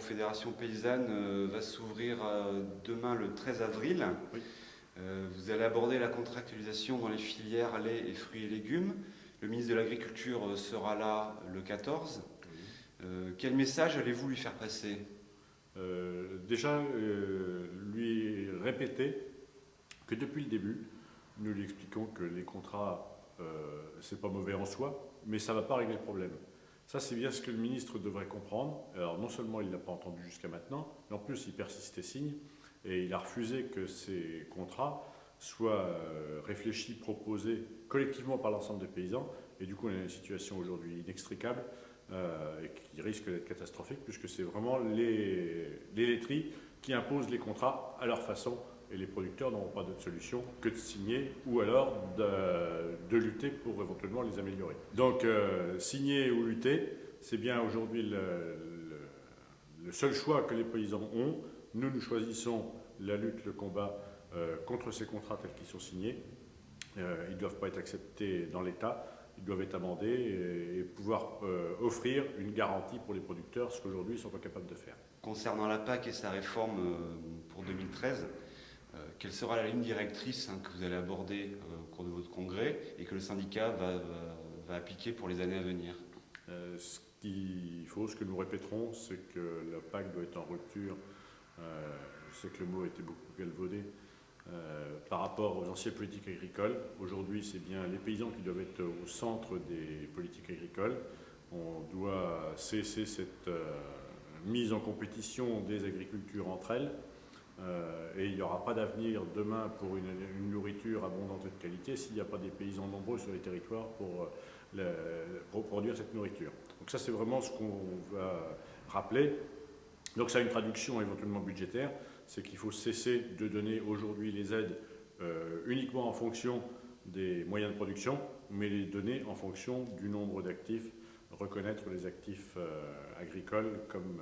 Confédération paysanne va s'ouvrir demain le 13 avril. Oui. Vous allez aborder la contractualisation dans les filières lait et fruits et légumes. Le ministre de l'Agriculture sera là le 14. Oui. Quel message allez-vous lui faire passer? Déjà, lui répéter que depuis le début, nous lui expliquons que les contrats, c'est pas mauvais en soi, mais ça ne va pas régler le problème. Ça, c'est bien ce que le ministre devrait comprendre. Alors, non seulement il ne l'a pas entendu jusqu'à maintenant, mais en plus, il persiste et signe, et il a refusé que ces contrats soient réfléchis, proposés collectivement par l'ensemble des paysans, et du coup, on a une situation aujourd'hui inextricable, et qui risque d'être catastrophique, puisque c'est vraiment les laiteries qui imposent les contrats à leur façon, et les producteurs n'auront pas d'autre solution que de signer ou alors de lutter pour éventuellement les améliorer. Donc signer ou lutter, c'est bien aujourd'hui le seul choix que les paysans ont. Nous choisissons la lutte, le combat contre ces contrats tels qu'ils sont signés. Ils ne doivent pas être acceptés dans l'État. Ils doivent être amendés et pouvoir offrir une garantie pour les producteurs, ce qu'aujourd'hui ils ne sont pas capables de faire. Concernant la PAC et sa réforme pour 2013, quelle sera la ligne directrice que vous allez aborder au cours de votre congrès et que le syndicat va appliquer pour les années à venir? Ce qu'il faut, ce que nous répéterons, c'est que la PAC doit être en rupture. Je sais que le mot a été beaucoup galvaudé. Par rapport aux anciennes politiques agricoles. Aujourd'hui, c'est bien les paysans qui doivent être au centre des politiques agricoles. On doit cesser cette mise en compétition des agricultures entre elles. Et il n'y aura pas d'avenir demain pour une nourriture abondante et de qualité s'il n'y a pas des paysans nombreux sur les territoires pour produire cette nourriture. Donc ça, c'est vraiment ce qu'on va rappeler. Donc ça a une traduction éventuellement budgétaire. C'est qu'il faut cesser de donner aujourd'hui les aides uniquement en fonction des moyens de production, mais les donner en fonction du nombre d'actifs, reconnaître les actifs agricoles comme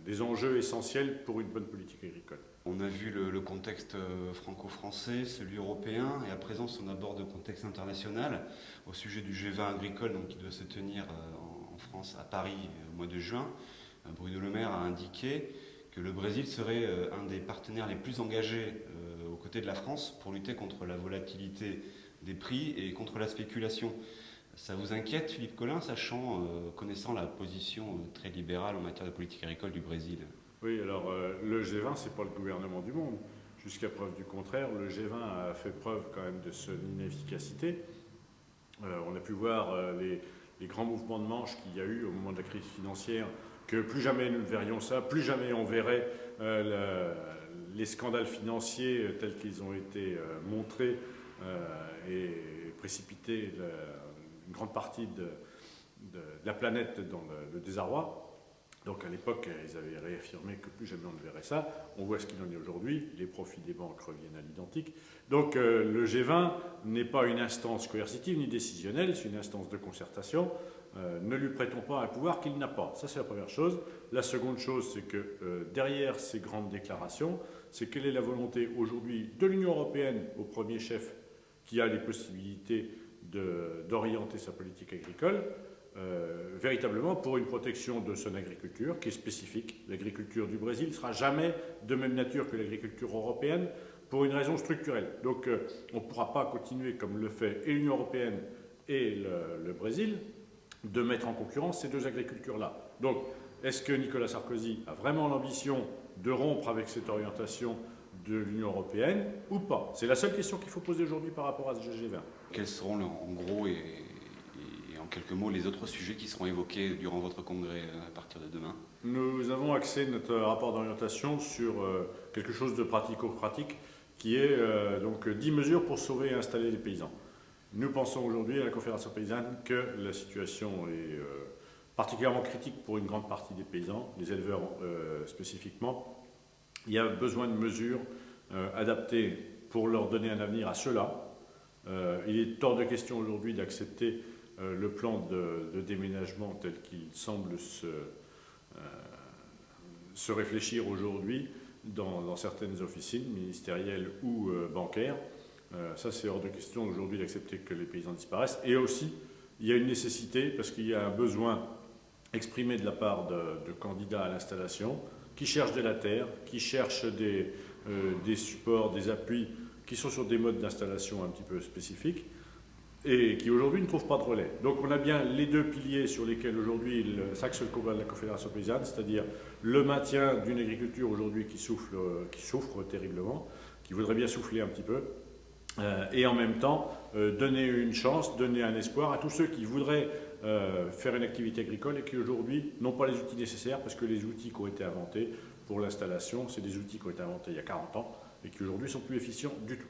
des enjeux essentiels pour une bonne politique agricole. On a vu le contexte franco-français, celui européen, et à présent on aborde le contexte international au sujet du G20 agricole qui doit se tenir en France, à Paris, au mois de juin. Bruno Le Maire a indiqué que le Brésil serait un des partenaires les plus engagés aux côtés de la France pour lutter contre la volatilité des prix et contre la spéculation. Ça vous inquiète, Philippe Collin, connaissant la position très libérale en matière de politique agricole du Brésil? Oui, alors le G20, ce n'est pas le gouvernement du monde. Jusqu'à preuve du contraire, le G20 a fait preuve quand même de son inefficacité. On a pu voir les grands mouvements de manche qu'il y a eu au moment de la crise financière, que plus jamais nous ne verrions ça, plus jamais on verrait les scandales financiers tels qu'ils ont été montrés et précipiter une grande partie de la planète dans le désarroi. Donc à l'époque, ils avaient réaffirmé que plus jamais on ne verrait ça. On voit ce qu'il en est aujourd'hui. Les profits des banques reviennent à l'identique. Donc le G20 n'est pas une instance coercitive ni décisionnelle, c'est une instance de concertation. Ne lui prêtons pas un pouvoir qu'il n'a pas. Ça, c'est la première chose. La seconde chose, c'est que derrière ces grandes déclarations, c'est quelle est la volonté aujourd'hui de l'Union européenne, au premier chef, qui a les possibilités d'orienter sa politique agricole, véritablement pour une protection de son agriculture qui est spécifique. L'agriculture du Brésil ne sera jamais de même nature que l'agriculture européenne pour une raison structurelle. Donc on ne pourra pas continuer comme le fait et l'Union européenne et le Brésil de mettre en concurrence ces deux agricultures-là. Donc est-ce que Nicolas Sarkozy a vraiment l'ambition de rompre avec cette orientation de l'Union européenne ou pas? C'est la seule question qu'il faut poser aujourd'hui par rapport à ce G20. Quels seront en gros et en quelques mots les autres sujets qui seront évoqués durant votre congrès à partir de demain? Nous avons axé notre rapport d'orientation sur quelque chose de pratico-pratique qui est donc 10 mesures pour sauver et installer les paysans. Nous pensons aujourd'hui à la Confédération paysanne que la situation est particulièrement critique pour une grande partie des paysans, les éleveurs spécifiquement. Il y a besoin de mesures adaptées pour leur donner un avenir à ceux-là. Il est hors de question aujourd'hui d'accepter le plan de déménagement tel qu'il semble se réfléchir aujourd'hui dans certaines officines ministérielles ou bancaires. Ça, c'est hors de question aujourd'hui d'accepter que les paysans disparaissent. Et aussi, il y a une nécessité, parce qu'il y a un besoin exprimée de la part de candidats à l'installation qui cherchent de la terre, qui cherchent des supports, des appuis, qui sont sur des modes d'installation un petit peu spécifiques et qui aujourd'hui ne trouvent pas de relais. Donc on a bien les deux piliers sur lesquels aujourd'hui s'axe le combat de la Confédération paysanne, c'est-à-dire le maintien d'une agriculture aujourd'hui qui souffre terriblement, qui voudrait bien souffler un petit peu, et en même temps donner une chance, donner un espoir à tous ceux qui voudraient faire une activité agricole et qui aujourd'hui n'ont pas les outils nécessaires parce que les outils qui ont été inventés pour l'installation, c'est des outils qui ont été inventés il y a 40 ans et qui aujourd'hui sont plus efficients du tout.